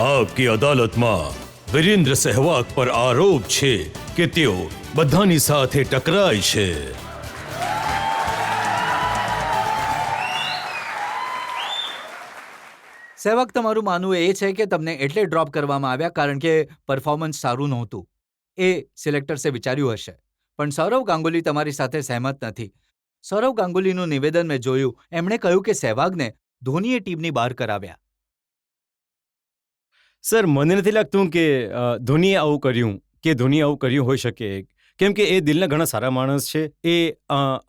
આપકી અદાલતમાં વિરેન્દ્ર સહેવાગ પર આરોપ છે કે તેઓ બધાની સાથે ટકરાય છે. સહેવાગ, તમારું માનવું એ છે કે તમને એટલે ડ્રોપ કરવામાં આવ્યા કારણ કે પરફોર્મન્સ સારું નહોતું. એ સિલેક્ટર્સે વિચાર્યું હશે. પણ સૌરવ ગાંગુલી તમારી સાથે સહેમત નથી. સૌરવ ગાંગુલીનું નિવેદન મેં જોયું. એમણે કહ્યું કે સહેવાગને ધોનીએ ટીમની બહાર કરાવ્યા. સર, મને નથી લાગતું કે ધોનીએ આવું કર્યું કે ધોનીએ આવું કર્યું હોઈ શકે, કેમ કે એ દિલના ઘણા સારા માણસ છે. એ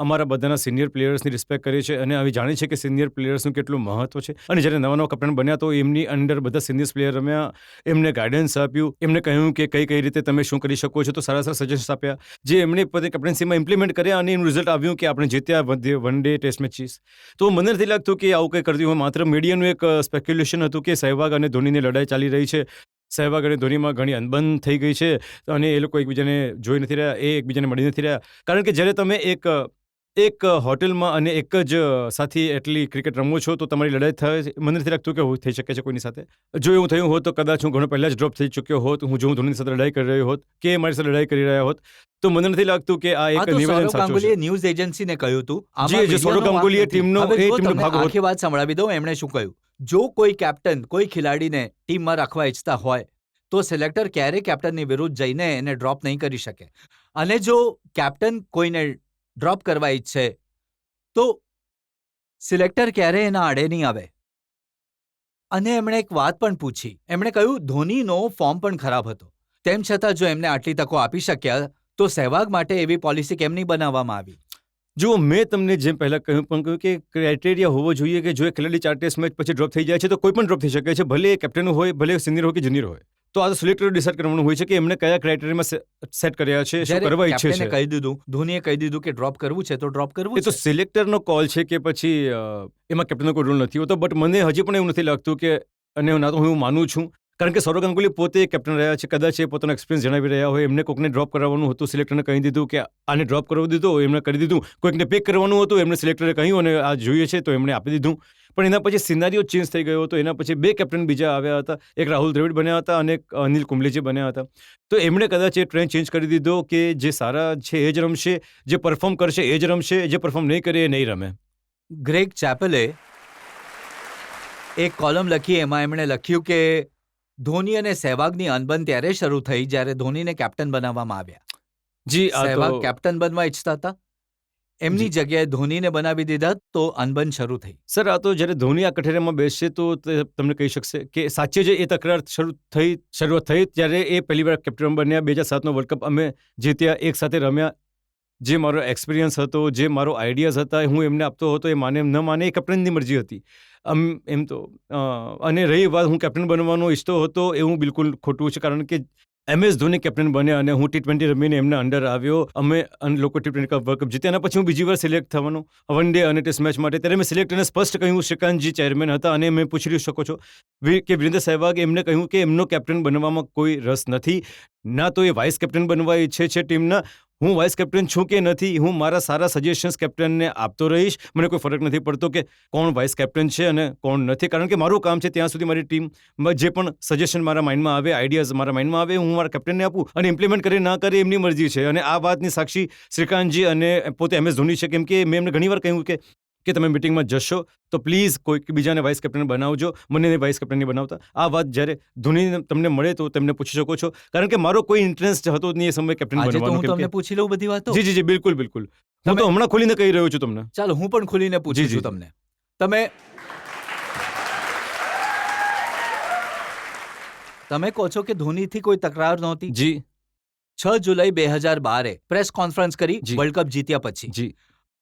અમારા બધાના સિનિયર પ્લેયર્સની રિસ્પેક્ટ કરે છે અને આવી જાણે છે કે સિનિયર પ્લેયર્સનું કેટલું મહત્વ છે. અને જ્યારે નવા નવા કેપ્ટન બન્યા તો એમની અંડર બધા સિનિયર પ્લેયર રમ્યા, એમને ગાઈડન્સ આપ્યું, એમને કહ્યું કે કઈ રીતે તમે શું કરી શકો છો, તો સારા સારા સજેશન્સ આપ્યા, જે એમણે પોતે કેપ્ટન્સીમાં ઇમ્પ્લિમેન્ટ કર્યા અને એનું રિઝલ્ટ આવ્યું કે આપણે જીત્યા વન ડે ટેસ્ટ મેચીસ. તો મને નથી લાગતું કે આવું કંઈ કરતી હોય. માત્ર મીડિયાનું એક સ્પેક્યુલેશન હતું કે સહેવાગ અને ધોનીની લડાઈ ચાલી રહી છે. સહેવાગ અને ધોનીમાં ઘણી અનબન થઈ ગઈ છે અને એ લોકો એકબીજાને જોઈ નથી રહ્યા, એ એકબીજાને મળી નથી રહ્યા. કારણ કે જ્યારે તમે એક હોટલમાં અને એક જ સાથી એટલી ક્રિકેટ રમો છો તો તમારી લડાઈ થાય, મને નથી લાગતું કે થઈ શકે છે કોઈની સાથે. જો એવું થયું હોત તો કદાચ હું ઘણો પહેલાં જ ડ્રોપ થઈ ચૂક્યો હોત. હું ધોનીની સાથે લડાઈ કરી રહ્યો હોત કે મારી સાથે લડાઈ કરી રહ્યા હોત. તો મને નથી લાગતું કે આ એક નિવેદન સાચું છે. ન્યૂઝ એજન્સીને કહ્યું હતું. જી, સૌરવ ગાંગુલીએ ટીમનો ભાગ હોત. આખી વાત સંભળાવી દઉં. એમણે શું કહ્યું? જો કોઈ કેપ્ટન કોઈ ખેલાડીને ટીમમાં રાખવા ઈચ્છતા હોય તો સિલેક્ટર ક્યારેય કેપ્ટનની વિરુદ્ધ જઈને એને ડ્રોપ નહીં કરી શકે. અને જો કેપ્ટન કોઈને ડ્રોપ કરવા ઈચ્છે તો સિલેક્ટર ક્યારેય એના આડે નહીં આવે. અને એમણે એક વાત પણ પૂછી. એમણે કહ્યું ધોનીનો ફોર્મ પણ ખરાબ હતો. તેમ છતાં જો એમને આટલી તકો આપી શક્યા તો સહેવાગ માટે એવી પોલિસી કેમ નહીં બનાવવામાં આવી? જુઓ, મેં તમને જેમ પહેલાં કહ્યું કે ક્રાઇટેરિયા હોવો જોઈએ કે જો એ ખેલાડી 4 ટેસ્ટ મેચ પછી ડ્રોપ થઈ જાય છે તો કોઈ પણ ડ્રોપ થઈ શકે છે, ભલે એ કેપ્ટન હોય, ભલે સિનિયર હોય કે જુનિયર હોય. તો આ તો સિલેક્ટરે ડિસાઇડ કરવાનું હોય છે કે એમને કયા ક્રાઇટેરિયામાં સેટ કર્યા છે, શું કરવા ઈચ્છે છે. કહી દીધું, ધોનીએ કહી દીધું કે ડ્રોપ કરવું છે તો ડ્રોપ કરવું. એ તો સિલેક્ટરનો કોલ છે કે પછી એમાં કેપ્ટનનો કોઈ રોલ નથી હોતો. બટ મને હજી પણ એવું નથી લાગતું કે, અને ના તો હું માનું છું, કારણ કે સૌરવ ગાંગુલી પોતે કેપ્ટન રહ્યા છે. કદાચ એ પોતાનો એક્સપિરિયન્સ જણાવી રહ્યા હોય. એમને કોઈકને ડ્રોપ કરાવવાનું હતું, સિલેક્ટરને કહી દીધું કે આને ડ્રોપ કરવું દીધું, એમણે કરી દીધું. કોઈકને પિક કરવાનું હતું, એમને સિલેક્ટરે કહ્યું અને આ જોઈએ છે તો એમણે આપી દીધું. પણ એના પછી સિનારીઓ ચેન્જ થઈ ગયો હતો. એના પછી 2 કેપ્ટન બીજા આવ્યા હતા. એક રાહુલ દ્રવિડ બન્યા હતા અને એક અનિલ કુંબલેજી બન્યા હતા. તો એમણે કદાચ એ ટ્રેન્ડ ચેન્જ કરી દીધો કે જે સારા છે એ જ રમશે, જે પરફોર્મ કરશે એ જ રમશે, જે પરફોર્મ નહીં કરે એ નહીં રમે. ગ્રેગ ચેપલે એક કોલમ લખી. એમાં એમણે લખ્યું કે ધોની અને સહેવાગની અનબન ત્યારે શરૂ થઈ જ્યારે ધોનીને કેપ્ટન બનાવવામાં આવ્યા. જી, સહેવાગ કેપ્ટન બનવા ઈચ્છતા હતા. એમની જગ્યાએ ધોનીને બનાવી દીધા તો અનબન શરૂ થઈ. સર, આ તો જ્યારે ધોની આ કઠેરામાં બેસશે તો તમને કહી શકશે કે સાચે જે એ તકરાર શરૂઆત થઈ ત્યારે એ પહેલી વાર કેપ્ટન બન્યા. 2007નો વર્લ્ડ કપ અમે જીત્યા, એક સાથે રમ્યા. જે મારો એક્સપિરિયન્સ હતો, જે મારો આઈડિયાઝ હતા, હું એમને આપતો હતો. એ માને ન માને, એ કેપ્ટનની મરજી હતી. એમ તો અને રહી વાત હું કેપ્ટન બનવાનો ઈચ્છતો હતો, એવું બિલકુલ ખોટું છે. કારણ કે MS ધોની કેપ્ટન બન્યા અને હું T20 રમીને એમના અંડર આવ્યો. અમે લોકો T20 વર્લ્ડ કપ જીત્યા. એના પછી હું બીજી વાર સિલેક્ટ થવાનો વન ડે અને ટેસ્ટ મેચ માટે. ત્યારે મેં સિલેક્ટરને સ્પષ્ટ કહ્યું, શ્રીકાંતજી ચેરમેન હતા અને મેં પૂછી શકો છો કે વિરેન્દ્ર સહેવાગ, એમને કહ્યું કે એમનો કેપ્ટન બનવામાં કોઈ રસ નથી. ના તો એ વાઇસ કેપ્ટન બનવા ઈચ્છે છે ટીમના. હું વાઇસ કેપ્ટન છું કે નથી, હું મારા સારા સજેશન્સ કેપ્ટનને આપતો રહીશ. મને કોઈ ફરક નથી પડતો કે કોણ વાઇસ કેપ્ટન છે અને કોણ નથી. કારણ કે મારું કામ છે ત્યાં સુધી મારી ટીમમાં જે પણ સજેશન મારા માઇન્ડમાં આવે, આઈડિયાઝ મારા માઇન્ડમાં આવે, હું મારા કેપ્ટનને આપું અને ઇમ્પ્લિમેન્ટ કરે ના કરે એમની મરજી છે. અને આ વાતની સાક્ષી શ્રીકાંતજી અને પોતે MS ધોની છે. કેમ કે મેં એમને ઘણીવાર કહ્યું કે તમે મિટિંગમાં જશો તો પ્લીઝ કોઈક બીજાને વાઇસ કેપ્ટન બનાવજો, મને વાઇસ કેપ્ટન નહીં બનાવતા. આ વાત જ્યારે ધોની તમને મળે તો તેમને પૂછી શકો છો. કારણ કે મારો કોઈ ઇન્ટરેસ્ટ હતો જ નહીં એ સમયે કેપ્ટન બનવાનો. હું તમને પૂછી લઉં બધી વાતો. જી, બિલકુલ. હું તો હમણાં ખોલીને કહી રહ્યો છું તમને. ચાલો, હું પણ ખોલીને પૂછું છું તમને. તમે કહો છો કે ધોનીથી કોઈ તકરાર નહોતી. જી. 6 જુલાઈ 2012 પ્રેસ કોન્ફરન્સ કરી વર્લ્ડ કપ જીત્યા પછી. જી.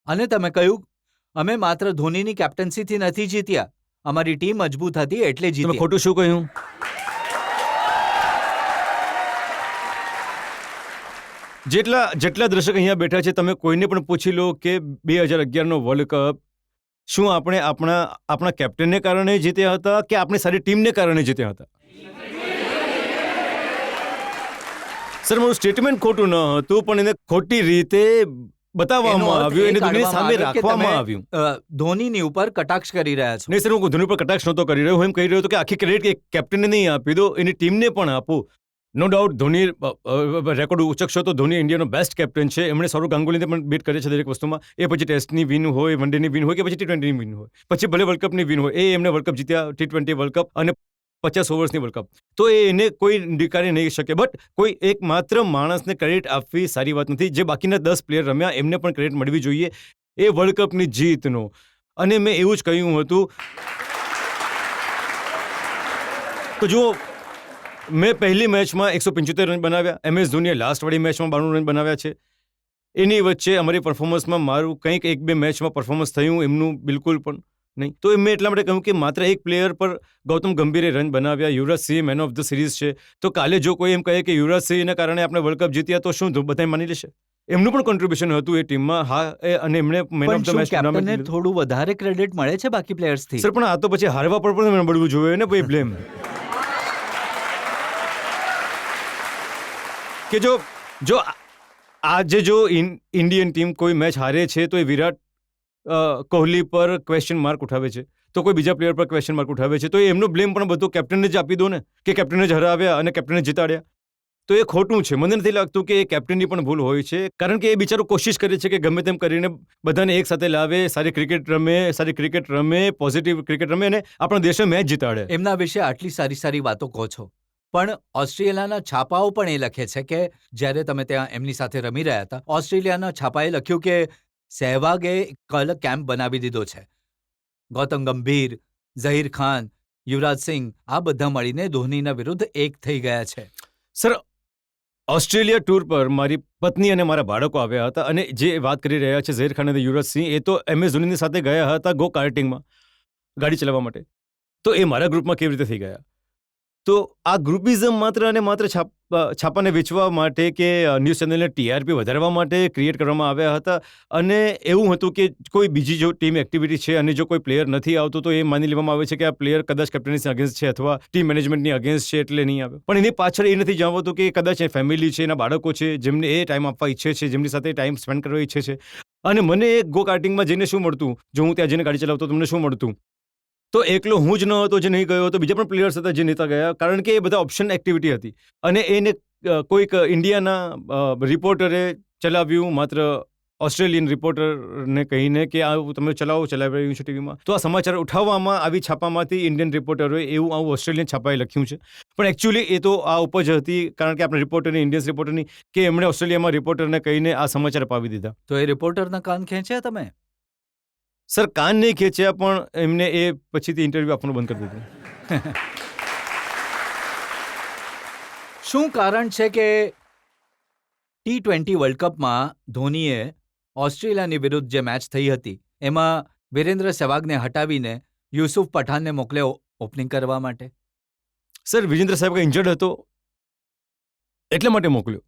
અને તમે કહ્યું અમે માત્ર ધોનીની કેપ્ટન્સીથી નથી જીત્યા, અમારી ટીમ મજબૂત હતી એટલે જીતી. ખોટું શું કહ્યું? જેટલા દર્શક અહીંયા બેઠા છે તમે કોઈને પણ પૂછી લો કે 2011નો વર્લ્ડ કપ શું આપણે આપણા કેપ્ટનને કારણે જીત્યા હતા કે આપણી સારી ટીમને કારણે જીત્યા હતા? સર, મારું સ્ટેટમેન્ટ ખોટું ન હતું, પણ એને ખોટી રીતે બતાવવામાં એનો અર્થ આવ્યું, એ એને દુનિયાની સામે કાઢવામાં આવ્યો કે રાખવામાં તમે, આવ્યું. ધોનીની ઉપર કટાક્ષ કરી રહ્યા છો. નહીં સર, હું ધોની પર કટાક્ષ નહોતો કરી રહ્યો. હું એમ કહી રહ્યો હતો કે આખી ક્રેડિટ કેપ્ટનને નહીં આપી દો, એની ટીમને પણ આપો. નો ડાઉટ ધોની રેકોર્ડ ઉચકશો તો ધોની ઇન્ડિયાનો બેસ્ટ કેપ્ટન છે. એમણે સૌરવ ગાંગુલીને પણ બીટ કરે છે દરેક વસ્તુમાં. એ પછી ટેસ્ટની વિન હોય, વન ડેની વિન હોય કે પછી T20ની વિન હોય, પછી ભલે વર્લ્ડ કપની વિન હોય. એમને વર્લ્ડ કપ જીત્યા, T20 વર્લ્ડ કપ અને 50 ઓવર્સની વર્લ્ડ કપ. તો એને કોઈ ડિકારી નહીં શકે. બટ કોઈ એક માત્ર માણસને ક્રેડિટ આપવી સારી વાત નથી. જે બાકીના 10 પ્લેયર રમ્યા એમને પણ ક્રેડિટ મળવી જોઈએ એ વર્લ્ડ કપની જીતનો. અને મેં એવું જ કહ્યું હતું તો જુઓ, મેં પહેલી મેચમાં 175 રન બનાવ્યા. MS ધોનીએ લાસ્ટવાળી મેચમાં 92 રન બનાવ્યા છે. એની વચ્ચે અમારી પરફોર્મન્સમાં મારું કંઈક 1-2 મેચમાં પરફોર્મન્સ થયું, એમનું બિલકુલ પણ નહીં. તો મેં એટલા માટે કહ્યું કે માત્ર એક પ્લેયર પર ગૌતમ ગંભીરે રન બનાવ્યા. Yuvraj Singh man of the series છે. તો કાલે જો કોઈ એમ કહે કે યુવરાજ સિંહના કારણે આપણે વર્લ્ડ કપ જીત્યા તો શું બધા માની લેશે? એમનું પણ કોન્ટ્રીબ્યુશન હતું એ ટીમમાં. હા, અને એમણે મેન પણ ઓફ ધ શું મેચ કેપ્ટનને થોડું વધારે ક્રેડિટ મળે છે બાકી પ્લેયર્સથી? સર, પણ આ તો પછી હારવા પર પણ મળવું જોઈએ ને ભાઈ બ્લેમ. કે જો આજે જો ઇન્ડિયન ટીમ કોઈ મેચ હારે છે તો એ વિરાટ કોહલી પર ક્વેશ્ચન માર્ક ઉઠાવે છે, તો કોઈ બીજા પ્લેયર પર ક્વેશ્ચન માર્ક ઉઠાવે છે. તો એમનો બ્લેમ પણ બધું કેપ્ટનને જ આપી દો ને, કે કેપ્ટને જ હરાવ્યા અને કેપ્ટને જીતાડ્યા. તો એ ખોટું છે. મને નથી લાગતું કે એ કેપ્ટનની પણ ભૂલ હોય છે, કારણ કે એ બિચારો કોશિશ કરે છે કે ગમે તેમ કરીને બધાને એક સાથે લાવે, સારી ક્રિકેટ રમે, પોઝિટિવ ક્રિકેટ રમે અને આપણા દેશને મેચ જીતાડે. એમના વિશે આટલી સારી વાતો કહો છો, પણ ઓસ્ટ્રેલિયાના છાપાઓ પણ એ લખે છે કે જ્યારે તમે ત્યાં એમની સાથે રમી રહ્યા હતા, ઓસ્ટ્રેલિયાના છાપાએ લખ્યું કે સહેવાગે અલગ કેમ્પ બનાવી દીધો છે. ગૌતમ ગંભીર, ઝહીર ખાન, યુવરાજ સિંહ આ બધા મળીને ધોનીના વિરુદ્ધ એક થઈ ગયા છે. સર, ઓસ્ટ્રેલિયા ટૂર પર મારી પત્ની અને મારા બાળકો આવ્યા હતા, અને જે વાત કરી રહ્યા છે ઝહીર ખાન અને યુવરાજ સિંહ, એ તો MS ધોનીની સાથે ગયા હતા ગો કાર્ટિંગમાં ગાડી ચલાવવા માટે. તો એ મારા ગ્રુપમાં કેવી રીતે થઈ ગયા? તો આ ગ્રુપિઝમ માત્ર અને માત્ર છાપાને વેચવા માટે કે ન્યૂઝ ચેનલને TRP વધારવા માટે ક્રિએટ કરવામાં આવ્યા હતા. અને એવું હતું કે કોઈ બીજી જો ટીમ એક્ટિવિટી છે અને જો કોઈ પ્લેયર નથી આવતો તો એ માની લેવામાં આવે છે કે આ પ્લેયર કદાચ કેપ્ટનની અગેન્સ્ટ છે અથવા ટીમ મેનેજમેન્ટની અગેન્સ્ટ છે એટલે નહીં આવે. પણ એની પાછળ એ નથી જાણવું કે કદાચ એ ફેમિલી છે, એના બાળકો છે, જેમને એ ટાઈમ આપવા ઈચ્છે છે, જેમની સાથે ટાઈમ સ્પેન્ડ કરવા ઈચ્છે છે. અને મને એ ગો કાર્ટિંગમાં જઈને શું મળતું, જો હું ત્યાં જઈને ગાડી ચલાવતો તો મને શું મળતું? તો એકલો હું જ ન હતો જે નહીં ગયો હતો, બીજા પણ પ્લેયર્સ હતા જે નહોતા ગયા, કારણ કે એ બધા ઓપ્શન એક્ટિવિટી હતી. અને એને કોઈક ઇન્ડિયાના રિપોર્ટરે ચલાવ્યું, માત્ર ઓસ્ટ્રેલિયન રિપોર્ટરને કહીને કે આ તમે ચલાવી રહ્યું છે ટીવીમાં. તો આ સમાચાર ઉઠાવવામાં આવી છાપામાંથી ઇન્ડિયન રિપોર્ટરોએ આવું ઓસ્ટ્રેલિયન છાપાએ લખ્યું છે. પણ એકચ્યુઅલી એ તો આ ઉપજ હતી, કારણ કે આપણે રિપોર્ટરની, ઇન્ડિયન્સ રિપોર્ટરની, કે એમણે ઓસ્ટ્રેલિયામાં રિપોર્ટરને કહીને આ સમાચાર અપાવી દીધા. તો એ રિપોર્ટરના કાન ખેંચ્યા તમે? સર, કાન નહીં ખેંચ્યા, પણ એમને એ પછીથી ઇન્ટરવ્યૂ આપવાનું બંધ કરી દીધું. શું કારણ છે કે T20 વર્લ્ડ કપમાં ધોનીએ ઓસ્ટ્રેલિયાની વિરુદ્ધ જે મેચ થઈ હતી એમાં વિરેન્દ્ર સહેવાગને હટાવીને યુસુફ પઠાણને મોકલ્યો ઓપનિંગ કરવા માટે? સર, વિરેન્દ્ર સહેવાગ ઇન્જર્ડ હતો એટલા માટે મોકલ્યો.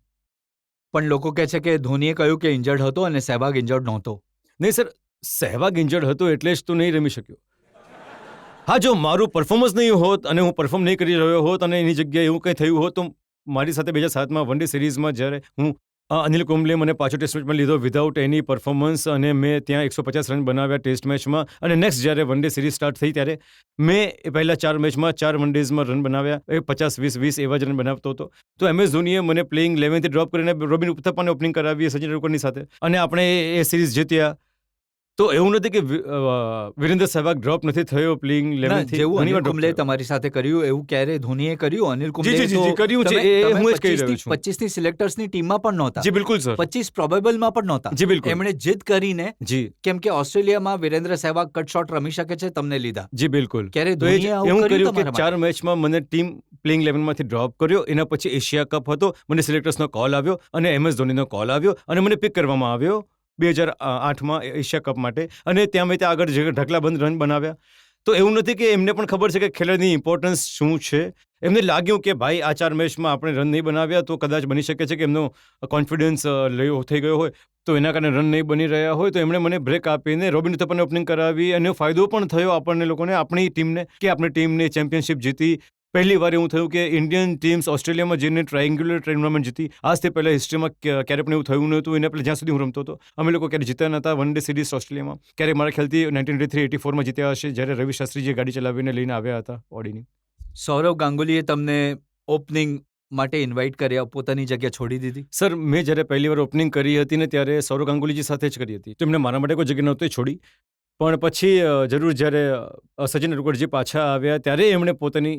પણ લોકો કહે છે કે ધોનીએ કહ્યું કે ઇન્જર્ડ હતો અને સહેવાગ ઇન્જર્ડ નહોતો. નહીં સર, સહેવાગ ઇન્જર્ડ હતો એટલે જ તો નહીં રમી શક્યો. હા, જો મારું પરફોર્મન્સ નહીં હોત અને હું પરફોર્મ નહીં કરી રહ્યો હોત અને એની જગ્યાએ એવું કંઈ થયું હોત, તો મારી સાથે 2007માં વન ડે સિરીઝમાં જ્યારે હું અનિલ કુંબલે મને પાછો ટેસ્ટ મેચમાં લીધો વિધાઉટ એની પરફોર્મન્સ, અને મેં ત્યાં 150 રન બનાવ્યા ટેસ્ટ મેચમાં. અને નેક્સ્ટ જ્યારે વન ડે સિરીઝ સ્ટાર્ટ થઈ ત્યારે મેં પહેલા 4 મેચમાં 4 વન ડેઝમાં રન બનાવ્યા, 50-20 એવા જ રન બનાવતો હતો. તો MS ધોનીએ મને પ્લેઇંગ 11થી ડ્રોપ કરીને રોબિન ઉથપ્પાને ઓપનિંગ કરાવી સચિન તેંડુલકરની સાથે, અને આપણે એ સિરીઝ જીત્યા. તો એવું નથી કે વિરેન્દ્ર સહેવાગ ડ્રોપ નથી થયો પ્લેઇંગ 11થી. જેવું અનિલ કુંબલે તમારી સાથે કર્યું એવું ક્યારે ધોનીએ કર્યું? અનિલ કુંબલે કર્યું છે, એ હું જ કહી રહ્યો છું. 25ની સિલેક્ટર્સની ટીમમાં પણ નહોતા. જી બિલકુલ સર. 25 પ્રોબેબલમાં પણ નહોતા. જી બિલકુલ. એમણે જીદ કરીને, જી, કેમ કે ઓસ્ટ્રેલિયામાં વિરેન્દ્ર સહેવાગ કટ શોટ રમી શકે છે, તમને લીધા. જી બિલકુલ. ક્યારે તો એ ધોનીએ એવું આવું કર્યું કર્યું કે 4 મેચમાં મને ટીમ પ્લેઇંગ 11માંથી ડ્રોપ કર્યો. એના પછી એશિયા કપ હતો, મને સિલેક્ટર્સનો કોલ આવ્યો અને MS ધોનીનો કોલ આવ્યો અને મને પિક કરવામાં આવ્યો 2008માં એશિયા કપ માટે. અને ત્યાં મેં ત્યાં આગળ ઢગલાબંધ રન બનાવ્યા. તો એવું નથી કે એમને પણ ખબર છે કે ખેલાડીની ઇમ્પોર્ટન્સ શું છે. એમને લાગ્યું કે ભાઈ આ 4 મેચમાં આપણે રન નહીં બનાવ્યા તો કદાચ બની શકે છે કે એમનો કોન્ફિડન્સ થઈ ગયો હોય, તો એના કારણે રન નહીં બની રહ્યા હોય. તો એમણે મને બ્રેક આપીને રોબિન ઉથપ્પાને ઓપનિંગ કરાવી, અને ફાયદો પણ થયો આપણને લોકોને, આપણી ટીમને, કે આપણી ટીમને ચેમ્પિયનશિપ જીતી. પહેલી વાર એવું થયું કે ઇન્ડિયન ટીમ્સ ઓસ્ટ્રેલિયામાં જઈને ટ્રાયંગ્યુલર ટુર્નામેન્ટ જીતી. આજથી પહેલાં હિસ્ટ્રીમાં ક્યારે પણ એવું થયું નહોતું. એના પહેલાં જ્યાં સુધી હું રમતો હતો અમે લોકો ક્યારે જીત્યા નહોતા વન ડે સિરીઝ ઓસ્ટ્રેલિયામાં. ક્યારે મારા ખ્યાલથી 1983-84માં જીત્યા હશે, જ્યારે રવિ શાસ્ત્રીજી ગાડી ચલાવીને લઈને આવ્યા હતા ઓડીની. સૌરવ ગાંગુલીએ તમને ઓપનિંગ માટે ઇન્વાઇટ કર્યા, પોતાની જગ્યા છોડી દીધી? સર, મેં જ્યારે પહેલી વાર ઓપનિંગ કરી હતી ને ત્યારે સૌરવ ગાંગુલીજી સાથે જ કરી હતી. તો એમને મારા માટે કોઈ જગ્યા નહોતી છોડી. પણ પછી જરૂર જ્યારે સચિન તેંડુલકરજી પાછા આવ્યા ત્યારે એમણે પોતાની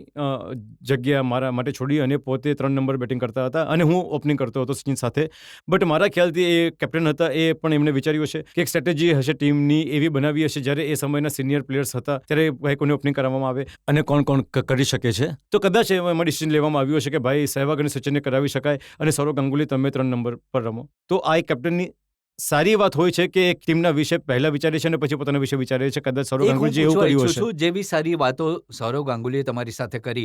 જગ્યા મારા માટે છોડી અને પોતે 3 નંબર બેટિંગ કરતા હતા અને હું ઓપનિંગ કરતો હતો સચિન સાથે. બટ મારા ખ્યાલથી એ કેપ્ટન હતા, એ પણ એમને વિચાર્યું હશે કે એક સ્ટ્રેટેજી હશે ટીમની એવી બનાવી હશે જ્યારે એ સમયના સિનિયર પ્લેયર્સ હતા ત્યારે ભાઈ કોને ઓપનિંગ કરવામાં આવે અને કોણ કોણ કરી શકે છે. તો કદાચ એમાં ડિસિઝન લેવામાં આવ્યું હશે કે ભાઈ સહેવાગ અને સચિનને કરાવી શકાય અને સૌરવ ગાંગુલી તમે 3 નંબર પર રમો. તો આ એક કેપ્ટનની સારી વાત હોય છે કે એક ટીમના વિશે પહેલા વિચારે છે અને પછી પોતાના વિશે વિચારે છે. કદાચ સૌરવ ગાંગુલીજી એવું કર્યું હશે. જેવી સારી વાતો સૌરવ ગાંગુલીએ તમારી સાથે કરી,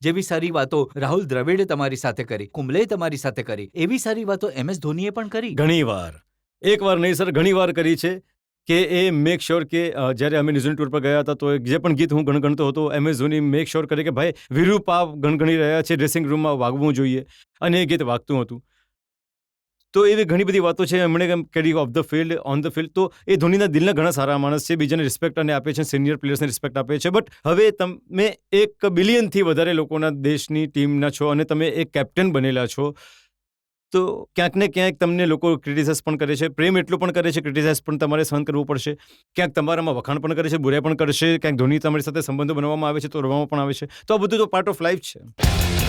જેવી સારી વાતો રાહુલ દ્રવિડે તમારી સાથે કરી, કુંબલેએ તમારી સાથે કરી, એવી સારી વાતો MS ધોનીએ પણ કરી. ઘણી વાર, એક વાર નહીં સર, ઘણી વાર કરી છે કે એ મેક શ્યોર કે જ્યારે અમે ન્યૂઝીલેન્ડ ટૂર પર ગયા હતા તો જે પણ ગીત હું ગણગણતો હતો MS ધોની મેક શ્યોર કરે કે ભાઈ વિરૂપાવ ગણગણી રહ્યા છે, ડ્રેસિંગ રૂમમાં વાગવું જોઈએ, અને એ ગીત વાગતું હતું. તો એવી ઘણી બધી વાતો છે એમણે કરી of the field, on the field. તો એ ધોનીના દિલના ઘણા સારા માણસ છે, બીજાને રિસ્પેક્ટ અને આપે છે, સિનિયર પ્લેયર્સને રિસ્પેક્ટ આપે છે. બટ હવે તમે 1 બિલિયનથી વધારે લોકોના દેશની ટીમના છો અને તમે એક કેપ્ટન બનેલા છો, તો ક્યાંક ને ક્યાંક તમને લોકો ક્રિટિસાઇઝ પણ કરે છે, પ્રેમ એટલો પણ કરે છે, ક્રિટિસાઇઝ પણ તમારે સહન કરવું પડશે. ક્યાંક તમારામાં વખાણ પણ કરે છે, બુરાઈ પણ કરશે, ક્યાંક ધોની તમારી સાથે સંબંધો બનાવવામાં આવે છે તો રમવામાં પણ આવે છે. તો આ બધું તો પાર્ટ ઓફ લાઈફ છે.